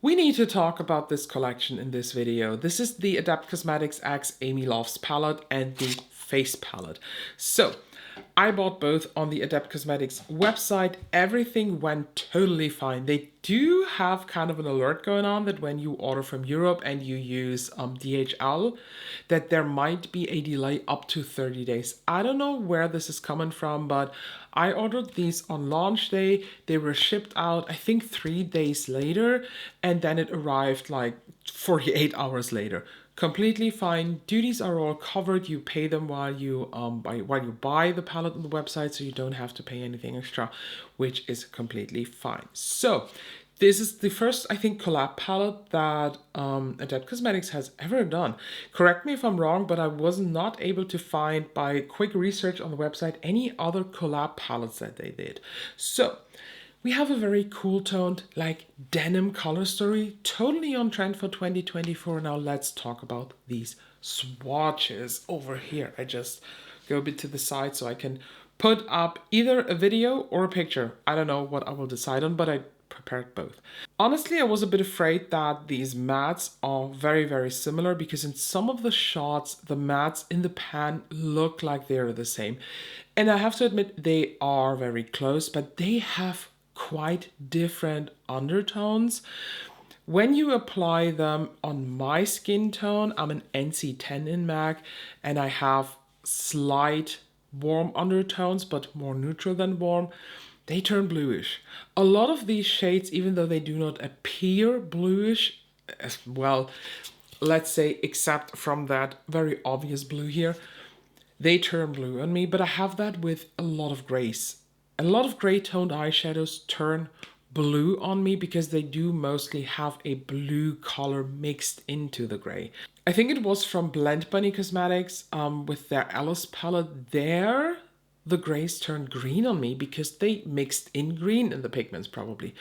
We need to talk about this collection in this video. This is the Adept Cosmetics X Amy Loves palette and the face palette. So I bought both on the Adept Cosmetics website. Everything went totally fine. They do have kind of an alert going on that when you order from Europe and you use DHL, that there might be a delay up to 30 days. I don't know where this is coming from, but I ordered these on launch day. They were shipped out, I think 3 days later, and then it arrived like 48 hours later. Completely fine. Duties are all covered. You pay them while you buy the palette on the website, so you don't have to pay anything extra, which is completely fine. So this is the first, I think, collab palette that Adept Cosmetics has ever done. Correct me if I'm wrong, but I was not able to find, by quick research on the website, any other collab palettes that they did. So we have a very cool toned, like denim color story, totally on trend for 2024. Now let's talk about these swatches over here. I just go a bit to the side so I can put up either a video or a picture. I don't know what I will decide on, but I prepared both. Honestly, I was a bit afraid that these mattes are very, very similar because in some of the shots, the mattes in the pan look like they're the same. And I have to admit, they are very close, but they have quite different undertones. When you apply them on my skin tone, I'm an NC10 in MAC, and I have slight warm undertones, but more neutral than warm. They turn bluish. A lot of these shades, even though they do not appear bluish, as well, let's say, except from that very obvious blue here, they turn blue on me, but I have that with a lot of grays. A lot of gray toned eyeshadows turn blue on me because they do mostly have a blue color mixed into the gray. I think it was from Blend Bunny Cosmetics with their Alice palette there. The grays turned green on me because they mixed in green in the pigments probably.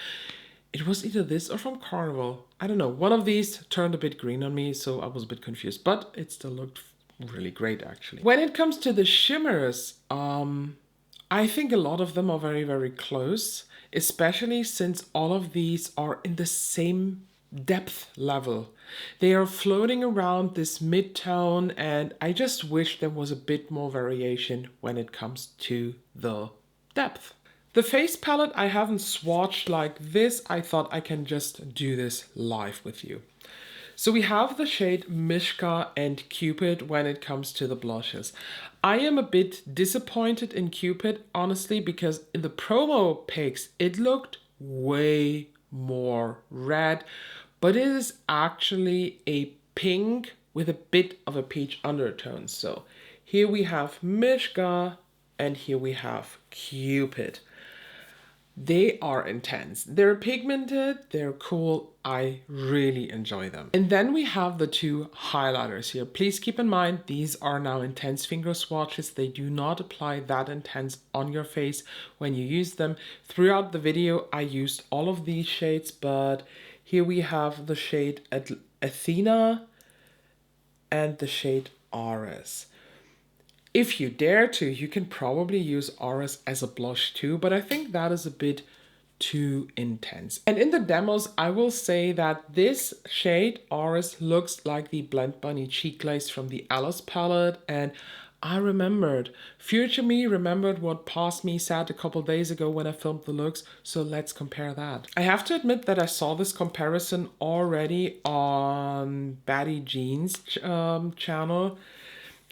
It was either this or from Carnival. I don't know. One of these turned a bit green on me, so I was a bit confused, but it still looked really great actually. When it comes to the shimmers, I think a lot of them are very, very close, especially since all of these are in the same depth level. They are floating around this mid-tone, and I just wish there was a bit more variation when it comes to the depth. The face palette I haven't swatched like this. I thought I can just do this live with you. So we have the shade Mishka and Cupid when it comes to the blushes. I am a bit disappointed in Cupid, honestly, because in the promo pics, it looked way more red, but it is actually a pink with a bit of a peach undertone. So here we have Mishka and here we have Cupid. They are intense. They're pigmented, they're cool. I really enjoy them. And then we have the two highlighters here. Please keep in mind, these are now intense finger swatches. They do not apply that intense on your face when you use them. Throughout the video, I used all of these shades, but here we have the shade Athena and the shade Ares. If you dare to, you can probably use Ares as a blush too, but I think that is a bit too intense. And in the demos, I will say that this shade, Ares, looks like the Blend Bunny Cheek Glaze from the Alice palette, and I remembered. Future me remembered what past me said a couple days ago when I filmed the looks, so let's compare that. I have to admit that I saw this comparison already on Baddie Jean's channel,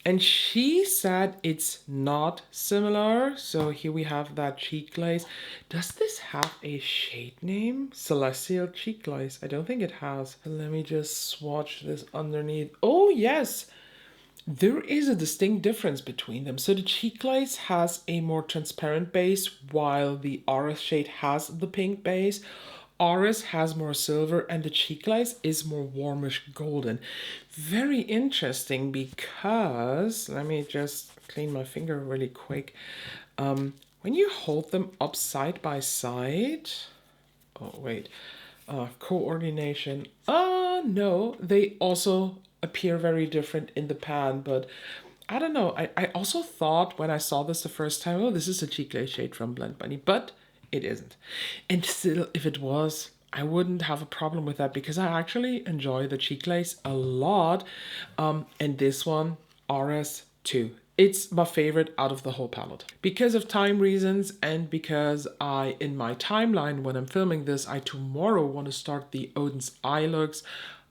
and she said it's not similar. So here we have that cheek glaze. Does this have a shade name? Celestial Cheek Glaze. I don't think it has. Let me just swatch this underneath. Oh yes, there is a distinct difference between them. So the cheek glaze has a more transparent base while the Ares shade has the pink base. Ares has more silver and the cheek glaze is more warmish golden. Very interesting because, let me just clean my finger really quick. When you hold them up side by side, oh wait, coordination. No, they also appear very different in the pan, but I don't know. I also thought when I saw this the first time, oh, this is a cheek glaze shade from Blend Bunny, but it isn't. And still, if it was, I wouldn't have a problem with that because I actually enjoy the cheek lace a lot. And this one, RS2. It's my favorite out of the whole palette. Because of time reasons and because in my timeline when I'm filming this, I tomorrow want to start the Odin's Eye looks.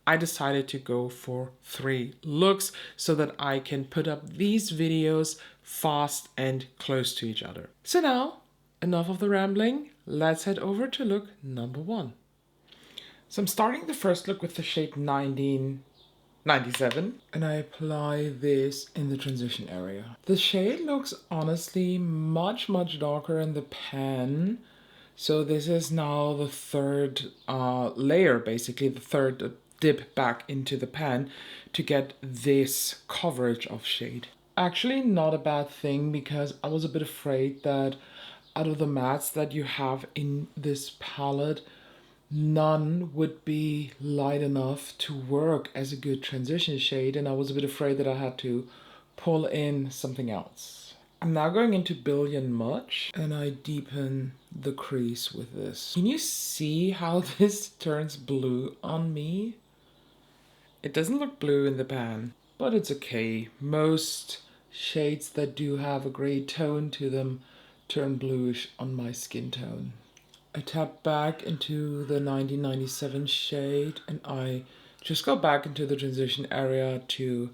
I decided to go for 3 looks so that I can put up these videos fast and close to each other. So now, enough of the rambling. Let's head over to look number 1. So I'm starting the first look with the shade 1997 and I apply this in the transition area. The shade looks honestly much darker in the pan. So this is now the third layer, basically the third dip back into the pan to get this coverage of shade. Actually not a bad thing because I was a bit afraid that out of the mattes that you have in this palette, none would be light enough to work as a good transition shade, and I was a bit afraid that I had to pull in something else. I'm now going into Billion Much and I deepen the crease with this. Can you see how this turns blue on me? It doesn't look blue in the pan, but it's okay. Most shades that do have a gray tone to them turn bluish on my skin tone. I tap back into the 1997 shade and I just go back into the transition area to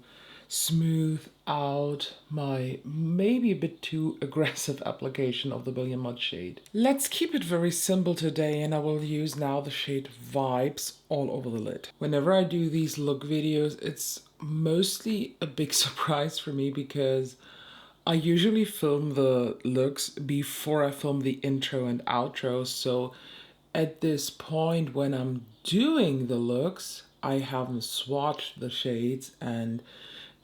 smooth out my maybe a bit too aggressive application of the Billion Mud shade. Let's keep it very simple today and I will use now the shade Vibes all over the lid. Whenever I do these look videos, it's mostly a big surprise for me because I usually film the looks before I film the intro and outro, so at this point when I'm doing the looks, I haven't swatched the shades, and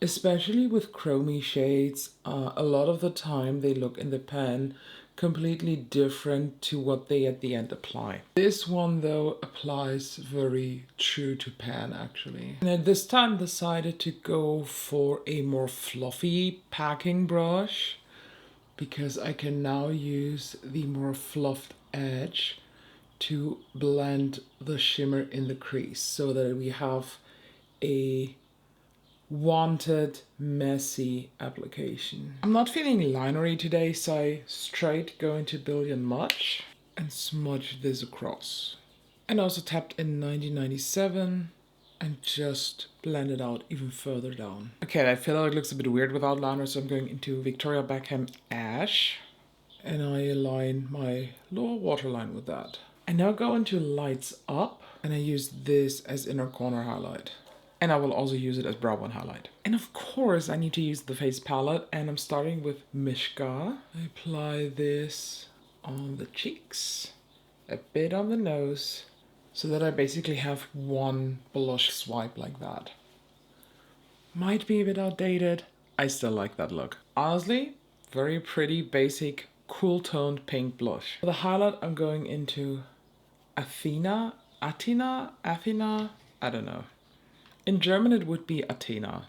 especially with chromey shades, a lot of the time they look in the pan completely different to what they at the end apply. This one though applies very true to pan actually. And at this time decided to go for a more fluffy packing brush because I can now use the more fluffed edge to blend the shimmer in the crease so that we have a wanted messy application. I'm not feeling linery today, so I straight go into Billion Much and smudge this across. And also tapped in 1997 and just blend it out even further down. Okay, I feel like it looks a bit weird without liner, so I'm going into Victoria Beckham Ash and I align my lower waterline with that. I now go into Lights Up and I use this as inner corner highlight. And I will also use it as brow bone highlight. And of course I need to use the face palette and I'm starting with Mishka. I apply this on the cheeks, a bit on the nose, so that I basically have one blush swipe like that. Might be a bit outdated, I still like that look. Honestly, very pretty, basic, cool toned pink blush. For the highlight I'm going into Athena, I don't know. In German it would be Athena.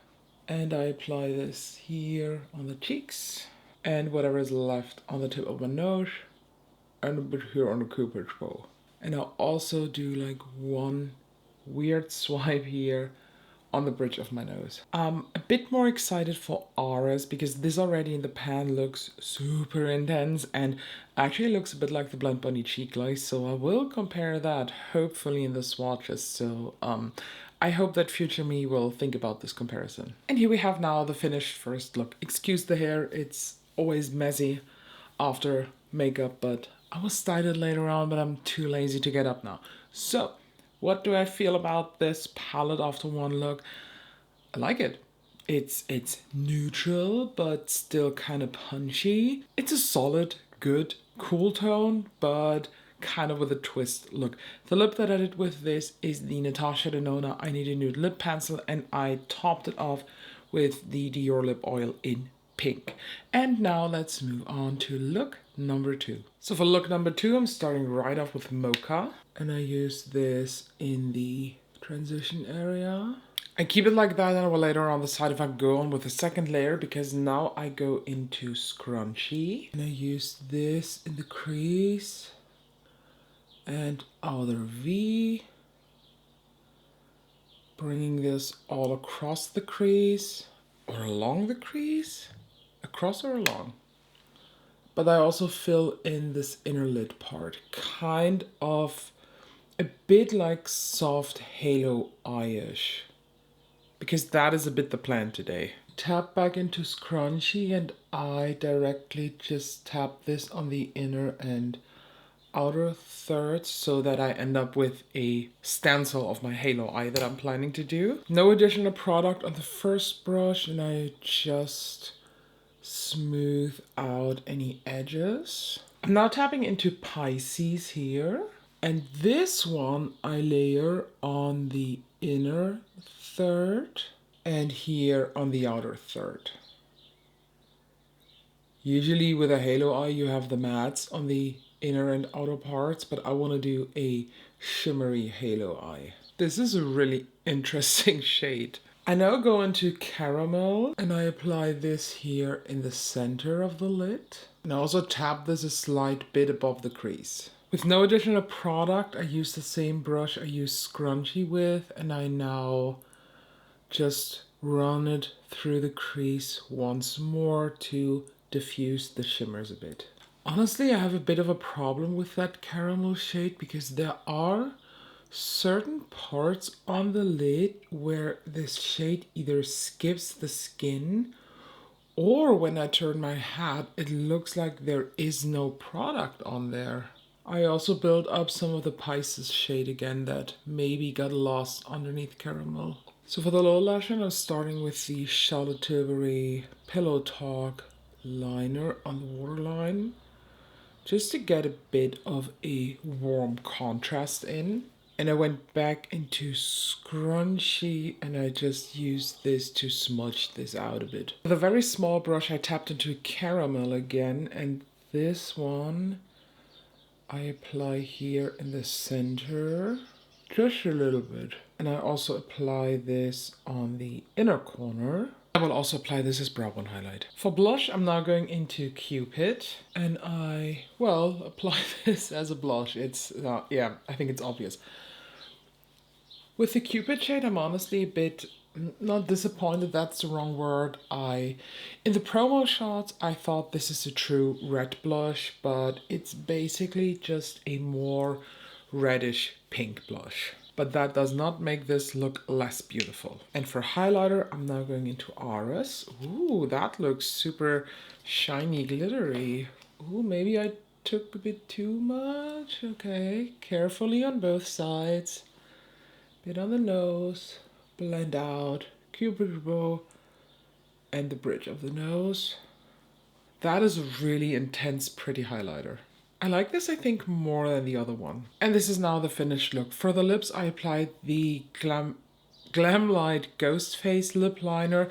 And I apply this here on the cheeks and whatever is left on the tip of my nose and a bit here on the cupid's bow. And I'll also do like one weird swipe here on the bridge of my nose. I'm a bit more excited for Aras because this already in the pan looks super intense and actually looks a bit like the Blend Bunny cheek lace, so I will compare that hopefully in the swatches. So I hope that future me will think about this comparison. And here we have now the finished first look. Excuse the hair, it's always messy after makeup, but I will style it later on, but I'm too lazy to get up now. So what do I feel about this palette after one look? I like it. It's neutral, but still kind of punchy. It's a solid, good, cool tone, but kind of with a twist look. The lip that I did with this is the Natasha Denona I Need a Nude Lip Pencil, and I topped it off with the Dior Lip Oil in pink. And now let's move on to look number 2. So for look number 2, I'm starting right off with Mocha. And I use this in the transition area. I keep it like that and I will later on decide if I go on with a second layer because now I go into Scrunchy. And I use this in the crease and outer V. Bringing this all across the crease or along the crease, across or along. But I also fill in this inner lid part, kind of a bit like soft halo eye-ish, because that is a bit the plan today. Tap back into scrunchie and I directly just tap this on the inner and outer thirds so that I end up with a stencil of my halo eye that I'm planning to do. No additional product on the first brush, and I just smooth out any edges. I'm now tapping into Pisces here, and this one I layer on the inner third and here on the outer third. Usually with a halo eye you have the mattes on the inner and outer parts, but I want to do a shimmery halo eye. This is a really interesting shade. I now go into caramel and I apply this here in the center of the lid. And I also tap this a slight bit above the crease. With no additional product, I use the same brush I use scrunchie with, and I now just run it through the crease once more to diffuse the shimmers a bit. Honestly, I have a bit of a problem with that caramel shade because there are certain parts on the lid where this shade either skips the skin, or when I turn my hat, it looks like there is no product on there. I also built up some of the Pisces shade again that maybe got lost underneath caramel. So for the lower lash line, I'm starting with the Charlotte Tilbury Pillow Talk liner on the waterline, just to get a bit of a warm contrast in. And I went back into scrunchie and I just used this to smudge this out a bit. With a very small brush I tapped into caramel again, and this one I apply here in the center, just a little bit. And I also apply this on the inner corner. I will also apply this as brow bone highlight. For blush, I'm now going into Cupid, and I, well, apply this as a blush. It's, yeah, I think it's obvious. With the Cupid shade, I'm honestly a bit, not disappointed, that's the wrong word. In the promo shots, I thought this is a true red blush, but it's basically just a more reddish pink blush. But that does not make this look less beautiful. And for highlighter, I'm now going into Aris. Ooh, that looks super shiny, glittery. Ooh, maybe I took a bit too much. Okay, carefully on both sides. Bit on the nose, blend out, cupid bow, and the bridge of the nose. That is a really intense, pretty highlighter. I like this, I think, more than the other one. And this is now the finished look. For the lips, I applied the Glam Light Ghost Face lip liner,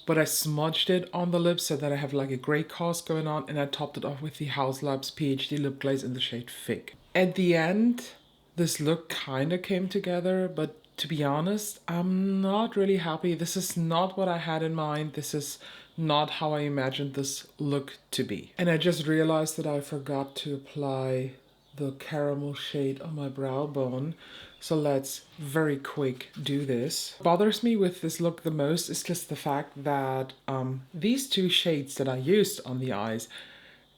but I smudged it on the lips so that I have like a gray cast going on, and I topped it off with the House Labs PhD lip glaze in the shade Fig. At the end, this look kind of came together, but to be honest, I'm not really happy. This is not what I had in mind. This is not how I imagined this look to be. And I just realized that I forgot to apply the caramel shade on my brow bone. So let's very quick do this. What bothers me with this look the most is just the fact that these two shades that I used on the eyes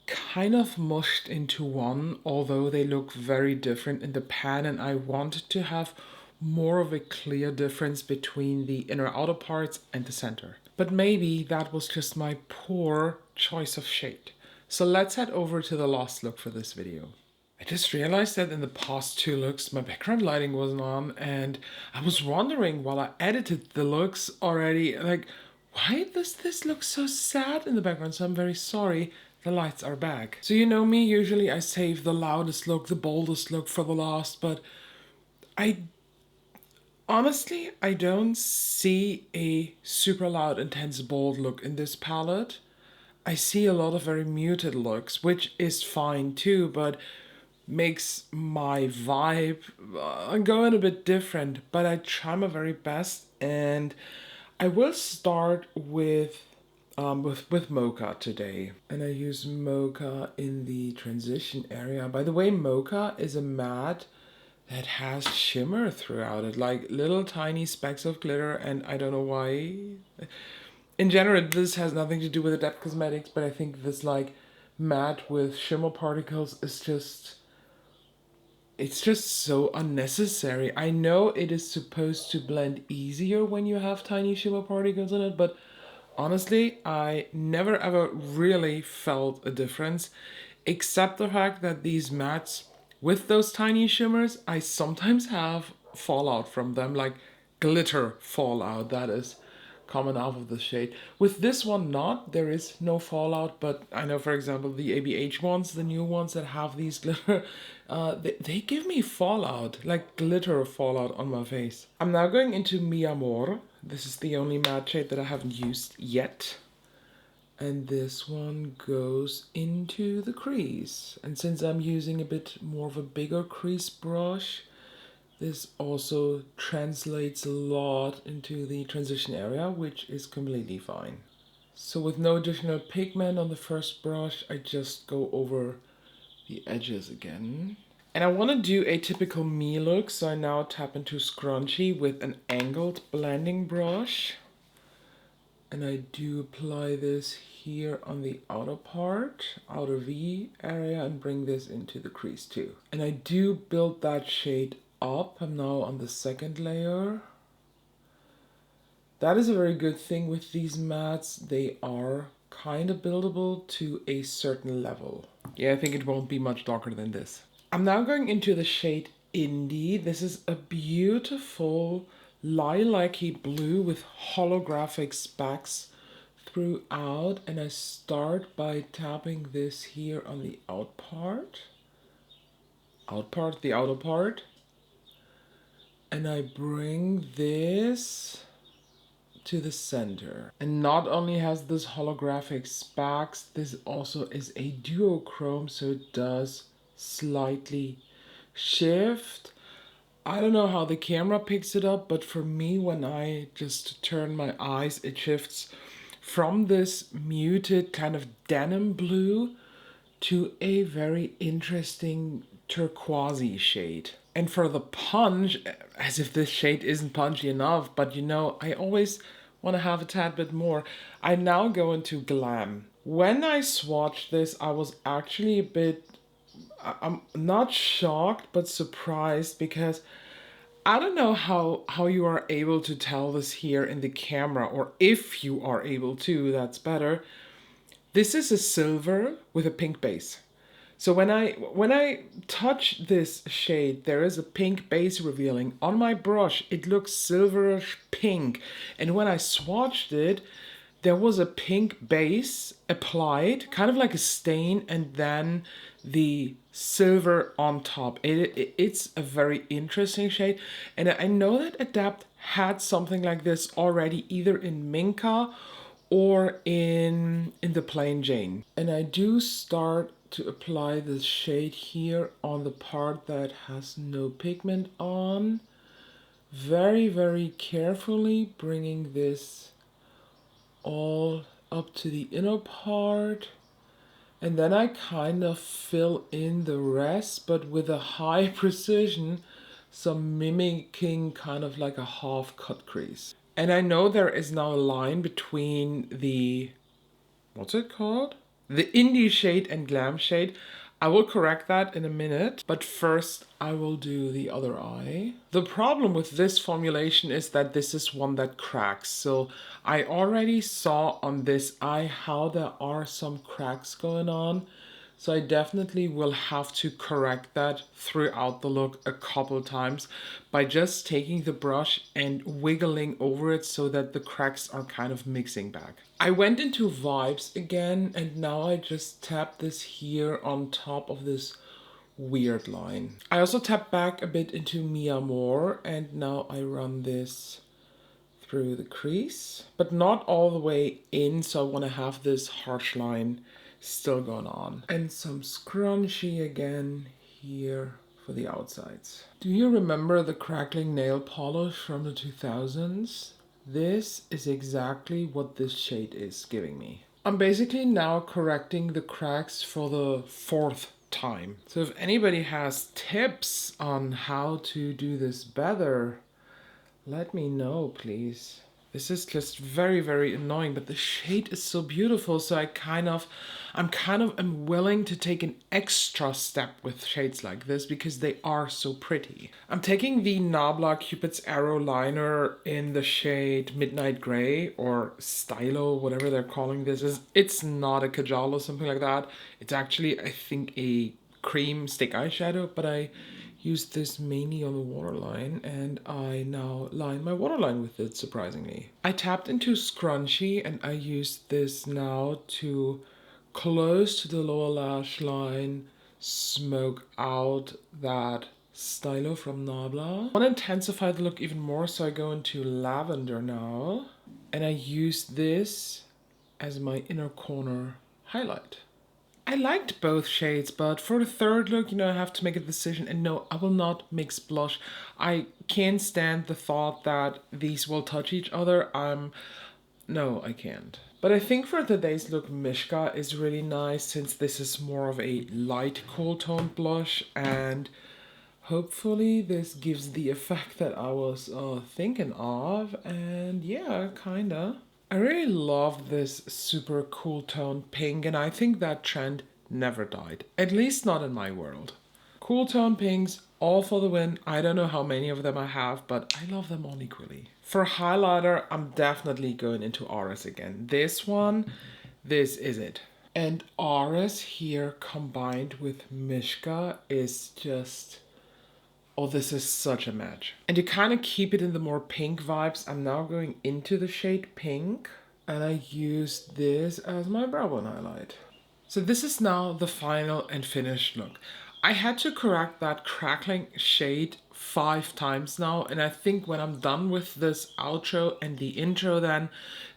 kind of mushed into one, although they look very different in the pan, and I wanted to have more of a clear difference between the inner outer parts and the center. But maybe that was just my poor choice of shade. So let's head over to the last look for this video. I just realized that in the past two looks my background lighting wasn't on, and I was wondering while I edited the looks already, like, why does this look so sad in the background? So I'm very sorry. The lights are back. So you know me, usually I save the loudest look, the boldest look for the last, but honestly, I don't see a super loud, intense, bold look in this palette. I see a lot of very muted looks, which is fine too, but makes my vibe going a bit different. But I try my very best, and I will start with with Mocha today. And I use Mocha in the transition area. By the way, Mocha is a matte that has shimmer throughout it, like little tiny specks of glitter, and I don't know why. In general, this has nothing to do with Adept Cosmetics, but I think this like matte with shimmer particles is just, it's just so unnecessary. I know it is supposed to blend easier when you have tiny shimmer particles in it, but honestly, I never ever really felt a difference, except the fact that these mattes with those tiny shimmers, I sometimes have fallout from them, like glitter fallout that is coming out of the shade. With this one not, there is no fallout, but I know, for example, the ABH ones, the new ones that have these glitter, they give me fallout, like glitter fallout on my face. I'm now going into Mi Amor. This is the only matte shade that I haven't used yet. And this one goes into the crease. And since I'm using a bit more of a bigger crease brush, this also translates a lot into the transition area, which is completely fine. So with no additional pigment on the first brush, I just go over the edges again. And I want to do a typical me look, so I now tap into Scrunchy with an angled blending brush. And I do apply this here on the outer part, outer V area, and bring this into the crease too. And I do build that shade up. I'm now on the second layer. That is a very good thing with these mattes. They are kind of buildable to a certain level. Yeah, I think it won't be much darker than this. I'm now going into the shade Indie. This is a beautiful lilac-y blue with holographic specks throughout, and I start by tapping this here on the the outer part, and I bring this to the center. And not only has this holographic specks, this also is a duochrome, so it does slightly shift. I don't know how the camera picks it up, but for me, when I just turn my eyes, it shifts from this muted kind of denim blue to a very interesting turquoisey shade. And for the punch, as if this shade isn't punchy enough, but you know, I always want to have a tad bit more, I now go into Glam. When I swatched this, I was actually a bit, I'm not shocked, but surprised, because I don't know how you are able to tell this here in the camera, or if you are able to, that's better. This is a silver with a pink base. So when I touch this shade, there is a pink base revealing. On my brush, it looks silverish pink. And when I swatched it, there was a pink base applied, kind of like a stain, and then the silver on top. It's a very interesting shade. And I know that Adept had something like this already, either in Minka or in the Plain Jane. And I do start to apply this shade here on the part that has no pigment on. Very, very carefully bringing this all up to the inner part. And then I kind of fill in the rest, but with a high precision, so mimicking kind of like a half cut crease. And I know there is now a line between the, what's it called? The indie shade and glam shade. I will correct that in a minute, but first I will do the other eye. The problem with this formulation is that this is one that cracks. So I already saw on this eye how there are some cracks going on. So I definitely will have to correct that throughout the look a couple times by just taking the brush and wiggling over it so that the cracks are kind of mixing back. I went into Vibes again, and now I just tap this here on top of this weird line. I also tap back a bit into Mi Amor, and now I run this through the crease, but not all the way in, so I want to have this harsh line still going on. And some scrunchy again here for the outsides. Do you remember the crackling nail polish from the 2000s? This is exactly what this shade is giving me. I'm basically now correcting the cracks for the 4th time. So if anybody has tips on how to do this better, let me know, please. This is just very, very annoying, but the shade is so beautiful, so I'm kind of willing to take an extra step with shades like this because they are so pretty. I'm taking the Nabla Cupid's Arrow liner in the shade Midnight Gray or Stylo, whatever they're calling this. It's not a Kajal or something like that. It's actually, I think, a cream stick eyeshadow, but I used this mainly on the waterline, and I now line my waterline with it, surprisingly. I tapped into Scrunchie, and I used this now to close to the lower lash line, smoke out that stylo from Nabla. I want to intensify the look even more, so I go into Lavender now, and I use this as my inner corner highlight. I liked both shades, but for the third look, I have to make a decision. And no, I will not mix blush. I can't stand the thought that these will touch each other. No, I can't. But I think for today's look, Mishka is really nice since this is more of a light cool tone blush, and hopefully this gives the effect that I was thinking of. And yeah, kinda. I really love this super cool tone pink, and I think that trend never died. At least not in my world. Cool tone pinks, all for the win. I don't know how many of them I have, but I love them all equally. For highlighter, I'm definitely going into Aris again. This is it. And Aris here combined with Mishka is just... oh, this is such a match. And to kind of keep it in the more pink vibes, I'm now going into the shade Pink, and I use this as my brow bone highlight. So this is now the final and finished look. I had to correct that crackling shade 5 times now, and I think when I'm done with this outro and the intro then,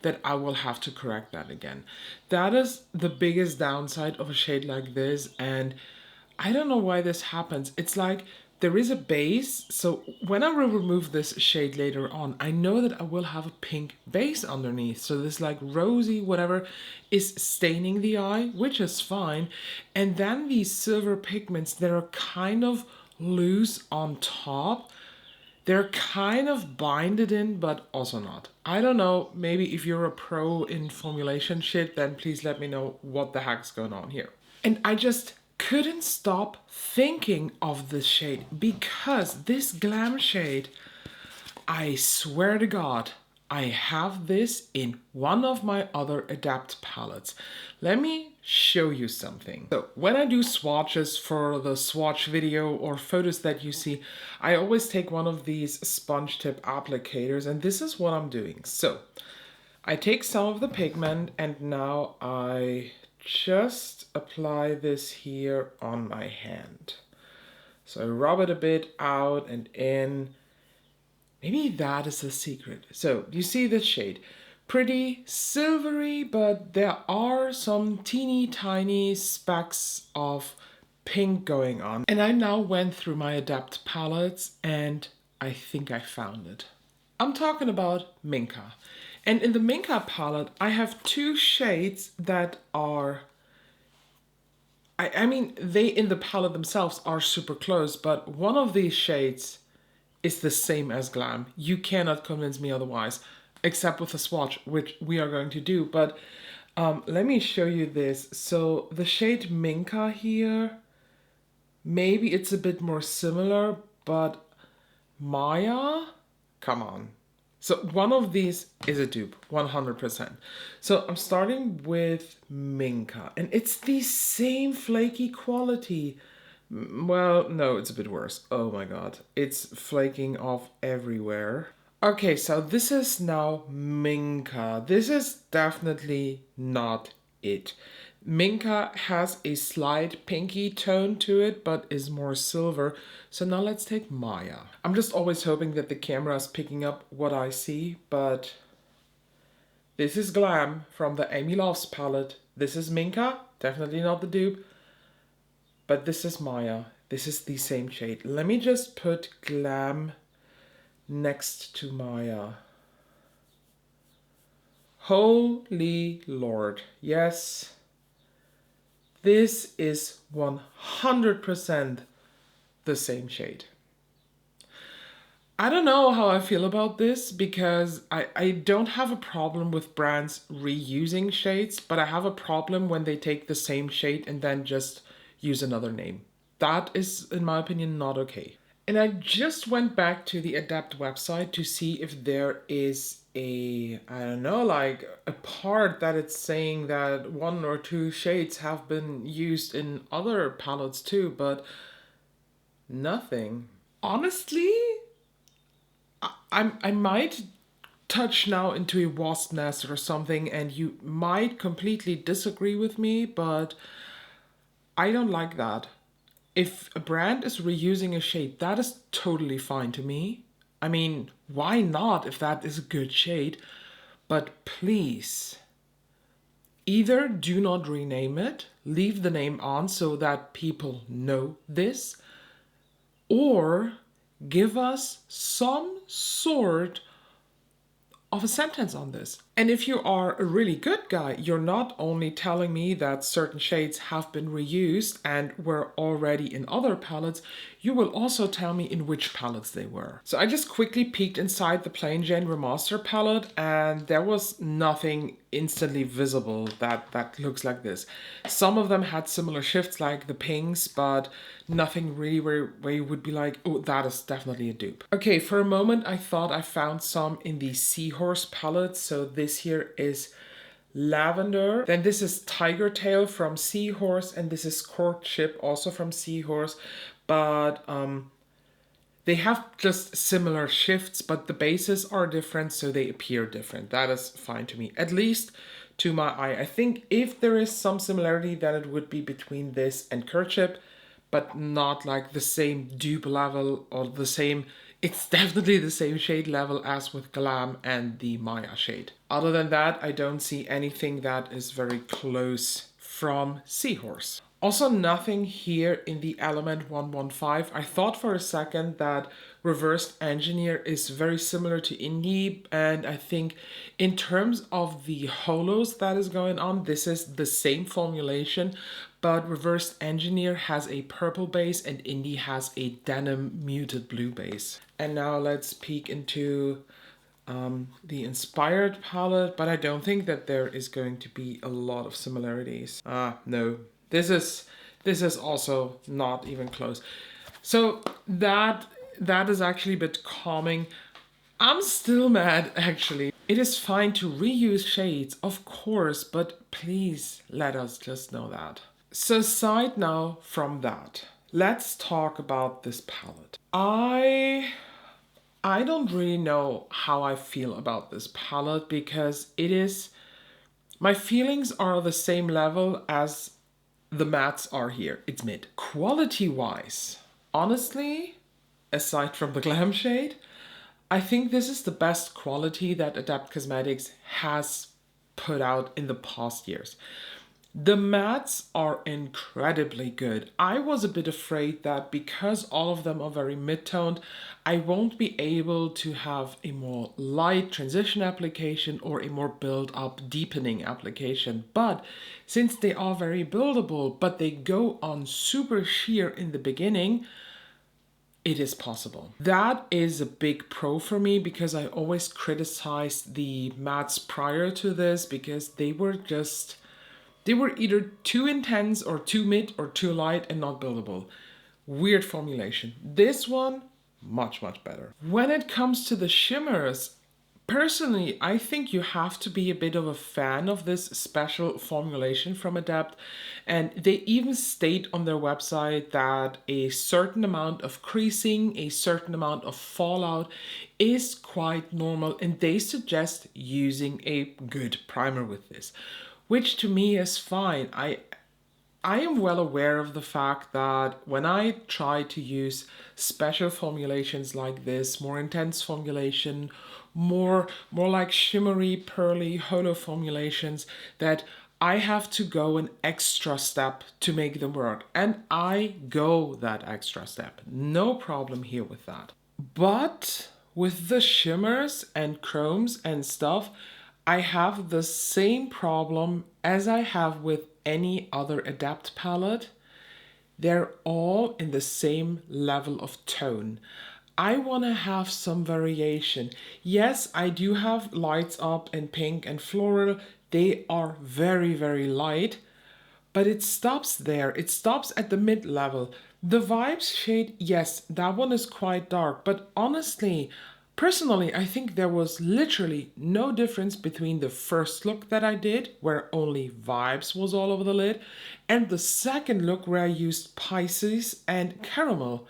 that I will have to correct that again. That is the biggest downside of a shade like this, and I don't know why this happens. It's like there is a base, so when I will remove this shade later on, I know that I will have a pink base underneath. So this like rosy whatever is staining the eye, which is fine. And then these silver pigments that are kind of loose on top, they're kind of binded in, but also not. I don't know, maybe if you're a pro in formulation shit, then please let me know what the heck's going on here. And I just couldn't stop thinking of this shade because this glam shade, I swear to God, I have this in one of my other Adept palettes. Let me show you something. So when I do swatches for the swatch video or photos that you see, I always take one of these sponge tip applicators, and this is what I'm doing. So I take some of the pigment and now I just apply this here on my hand. So I rub it a bit out and in. Maybe that is the secret. So you see this shade. Pretty silvery, but there are some teeny tiny specks of pink going on. And I now went through my Adept palettes and I think I found it. I'm talking about Minka. And in the Minka palette, I have 2 shades that are... I mean, they in the palette themselves are super close, but one of these shades is the same as Glam. You cannot convince me otherwise, except with a swatch, which we are going to do. But let me show you this. So the shade Minka here, maybe it's a bit more similar, but Maya, come on. So one of these is a dupe, 100%. So I'm starting with Minka, and it's the same flaky quality. Well, no, it's a bit worse. Oh my God, it's flaking off everywhere. Okay, so this is now Minka. This is definitely not it. Minka has a slight pinky tone to it, but is more silver. So now let's take Maya. I'm just always hoping that the camera is picking up what I see, but this is Glam from the Amy Loves palette. This is Minka, definitely not the dupe, but this is Maya. This is the same shade. Let me just put Glam next to Maya. Holy Lord. Yes, this is 100% the same shade. I don't know how I feel about this because I don't have a problem with brands reusing shades, but I have a problem when they take the same shade and then just use another name. That is, in my opinion, not okay. And I just went back to the Adept website to see if there is a, I don't know, like a part that it's saying that one or two shades have been used in other palettes too, but nothing. Honestly, I might touch now into a wasp nest or something, and you might completely disagree with me, but I don't like that. If a brand is reusing a shade, that is totally fine to me. I mean, why not if that is a good shade? But please, either do not rename it, leave the name on so that people know this, or give us some sort of a sentence on this. And if you are a really good guy, you're not only telling me that certain shades have been reused and were already in other palettes, you will also tell me in which palettes they were. So I just quickly peeked inside the Plain Jane Remaster palette, and there was nothing instantly visible that looks like this. Some of them had similar shifts like the pinks, but nothing really where you would be like, oh, that is definitely a dupe. Okay, for a moment I thought I found some in the Seahorse palette. So this here is Lavender. Then this is Tiger Tail from Seahorse, and this is Courtship also from Seahorse. But they have just similar shifts, but the bases are different, so they appear different. That is fine to me, at least to my eye. I think if there is some similarity, then it would be between this and Courtship, but not like the same dupe level or the same, it's definitely the same shade level as with Glam and the Maya shade. Other than that, I don't see anything that is very close from Seahorse. Also nothing here in the Element 115. I thought for a second that Reversed Engineer is very similar to Indie, and I think in terms of the holos that is going on, this is the same formulation, but Reversed Engineer has a purple base and Indie has a denim muted blue base. And now let's peek into the Inspired palette, but I don't think that there is going to be a lot of similarities. No. This is also not even close. So that is actually a bit calming. I'm still mad, actually. It is fine to reuse shades, of course, but please let us just know that. So aside now from that, let's talk about this palette. I don't really know how I feel about this palette because it is, my feelings are the same level as the mattes are here. It's mid. Quality-wise, honestly, aside from the Glam shade, I think this is the best quality that Adept Cosmetics has put out in the past years. The mattes are incredibly good. I was a bit afraid that because all of them are very mid-toned, I won't be able to have a more light transition application or a more build-up deepening application. But since they are very buildable, but they go on super sheer in the beginning, it is possible. That is a big pro for me because I always criticized the mattes prior to this because they were either too intense or too mid or too light and not buildable. Weird formulation. This one, much better. When it comes to the shimmers, personally, I think you have to be a bit of a fan of this special formulation from Adept. And they even state on their website that a certain amount of creasing, a certain amount of fallout is quite normal. And they suggest using a good primer with this, which to me is fine. I am well aware of the fact that when I try to use special formulations like this, more intense formulation, more like shimmery, pearly, holo formulations, that I have to go an extra step to make them work. And I go that extra step. No problem here with that. But with the shimmers and chromes and stuff, I have the same problem as I have with any other Adept palette. They're all in the same level of tone. I want to have some variation. Yes, I do have lights up in pink and floral. They are very, very light, but it stops there. It stops at the mid level. The Vibes shade, yes, that one is quite dark, but honestly, personally, I think there was literally no difference between the first look that I did, where only Vibes was all over the lid, and the second look where I used Pisces and Caramel.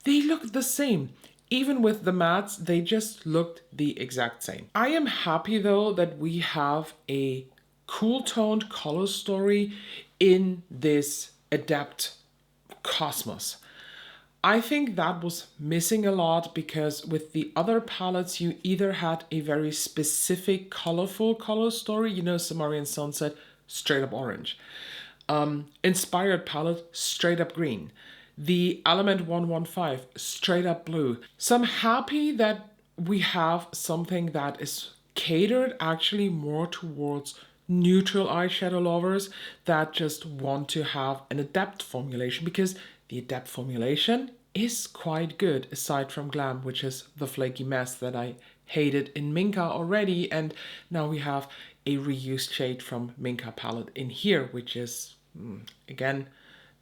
They looked the same. Even with the mattes, they just looked the exact same. I am happy though that we have a cool toned color story in this Adept Cosmos. I think that was missing a lot because with the other palettes you either had a very specific colorful color story, you know, Sumerian Sunset, straight up orange. Inspired palette, straight up green. The Element 115, straight up blue. So I'm happy that we have something that is catered actually more towards neutral eyeshadow lovers that just want to have an Adept formulation, because the Adept formulation is quite good aside from Glam, which is the flaky mess that I hated in Minka already, and now we have a reused shade from Minka palette in here, which is, again,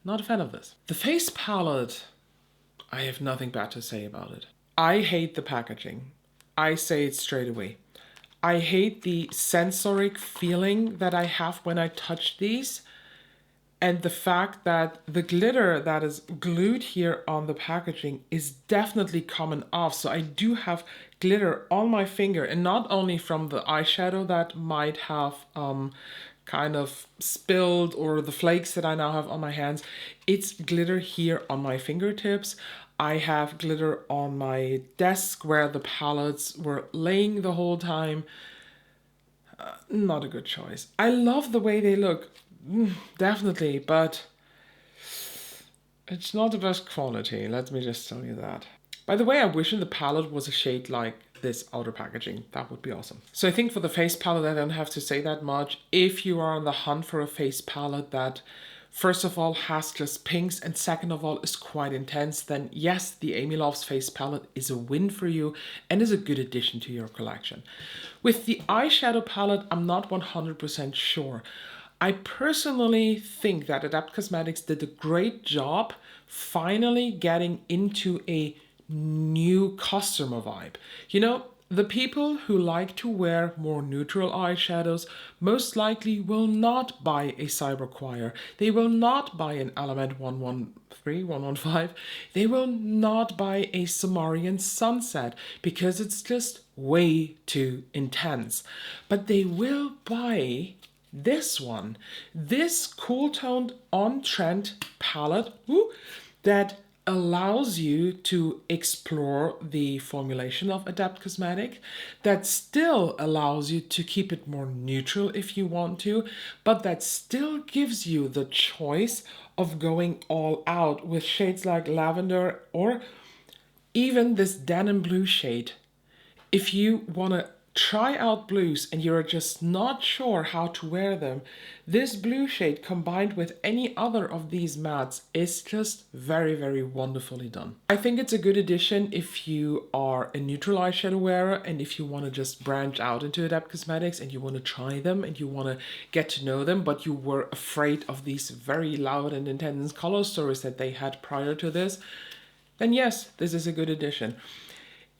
not a fan of this. The face palette, I have nothing bad to say about it. I hate the packaging. I say it straight away. I hate the sensoric feeling that I have when I touch these, and the fact that the glitter that is glued here on the packaging is definitely coming off. So I do have glitter on my finger, and not only from the eyeshadow that might have kind of spilled, or the flakes that I now have on my hands. It's glitter here on my fingertips. I have glitter on my desk where the palettes were laying the whole time. Not a good choice. I love the way they look, definitely, but it's not the best quality, let me just tell you that. By the way, I wish the palette was a shade like this outer packaging. That would be awesome. So I think for the face palette, I don't have to say that much. If you are on the hunt for a face palette that first of all has just pinks and second of all is quite intense, then yes, the Amy Loves face palette is a win for you and is a good addition to your collection. With the eyeshadow palette, I'm not 100% sure. I personally think that Adept Cosmetics did a great job finally getting into a new customer vibe. You know, the people who like to wear more neutral eyeshadows most likely will not buy a Cyber Choir. They will not buy an Element 113, 115. They will not buy a Sumerian Sunset because it's just way too intense. But they will buy this one, this cool toned on-trend palette that allows you to explore the formulation of Adept Cosmetic, that still allows you to keep it more neutral if you want to, but that still gives you the choice of going all out with shades like lavender or even this denim blue shade. If you want to try out blues and you're just not sure how to wear them, this blue shade combined with any other of these mattes is just very, very wonderfully done. I think it's a good addition if you are a neutral eyeshadow wearer and if you want to just branch out into Adept Cosmetics and you want to try them and you want to get to know them, but you were afraid of these very loud and intense color stories that they had prior to this, then yes, this is a good addition.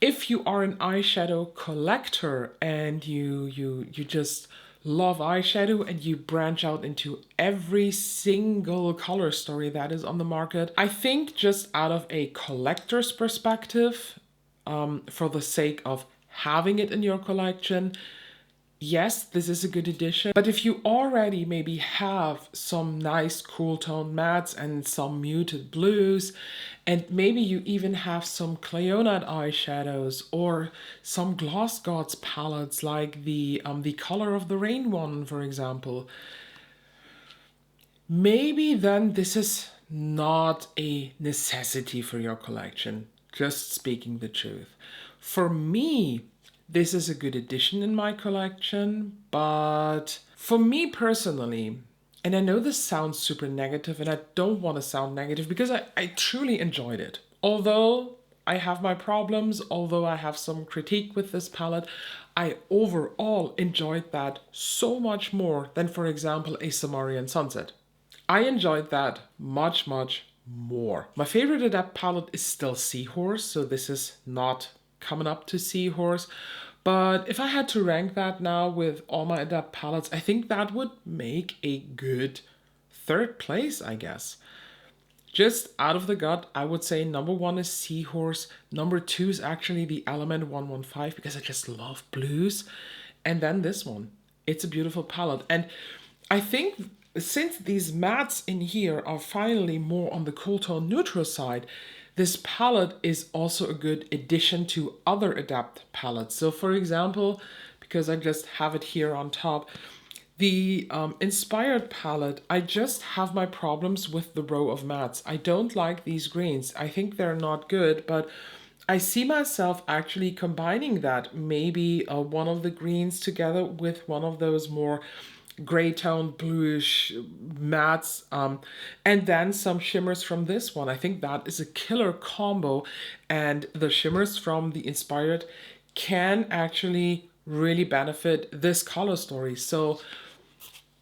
If you are an eyeshadow collector and you just love eyeshadow and you branch out into every single color story that is on the market, I think just out of a collector's perspective, for the sake of having it in your collection, yes, this is a good addition. But if you already maybe have some nice cool tone mattes and some muted blues, and maybe you even have some Cleonite eyeshadows or some Gloss Gods palettes like the Color of the Rain one, for example, maybe then this is not a necessity for your collection, just speaking the truth. For me, this is a good addition in my collection, but for me personally, and I know this sounds super negative and I don't want to sound negative because I truly enjoyed it. Although I have my problems, although I have some critique with this palette, I overall enjoyed that so much more than, for example, a Samarian Sunset. I enjoyed that much, much more. My favorite Adept palette is still Seahorse, so this is not coming up to Seahorse. But if I had to rank that now with all my Adept palettes, I think that would make a good third place, I guess. Just out of the gut, I would say number 1 is Seahorse. Number 2 is actually the Element 115 because I just love blues. And then this one. It's a beautiful palette. And I think since these mattes in here are finally more on the cool tone neutral side, this palette is also a good addition to other Adept palettes. So for example, because I just have it here on top, the Inspired palette, I just have my problems with the row of mattes. I don't like these greens. I think they're not good, but I see myself actually combining that. Maybe one of the greens together with one of those more gray tone bluish mattes, and then some shimmers from this one. I think that is a killer combo, and the shimmers from the Inspired can actually really benefit this color story. So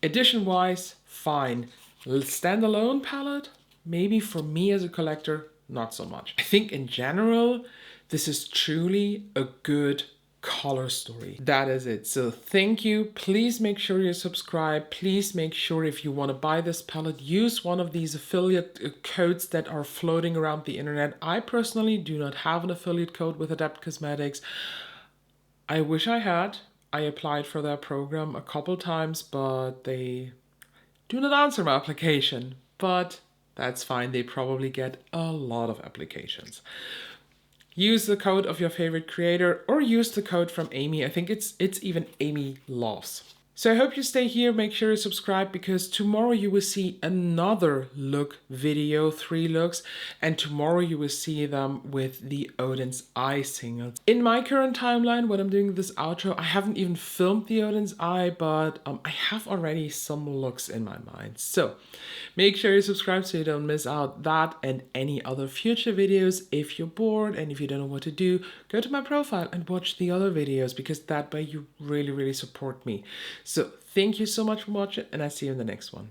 edition wise, fine. Standalone palette, maybe for me as a collector, not so much. I think in general, this is truly a good color story. That is it. So thank you. Please make sure you subscribe. Please make sure if you want to buy this palette, use one of these affiliate codes that are floating around the internet. I personally do not have an affiliate code with Adept Cosmetics. I wish I had. I applied for their program a couple times, but they do not answer my application. But that's fine. They probably get a lot of applications. Use the code of your favorite creator or use the code from Amy. I think it's even Amy Loves. So I hope you stay here. Make sure you subscribe because tomorrow you will see another look video, 3 looks, and tomorrow you will see them with the Odin's Eye singles. In my current timeline, when I'm doing this outro, I haven't even filmed the Odin's Eye, but I have already some looks in my mind. So make sure you subscribe so you don't miss out that and any other future videos. If you're bored and if you don't know what to do, go to my profile and watch the other videos because that way you really support me. So thank you so much for watching and I'll see you in the next one.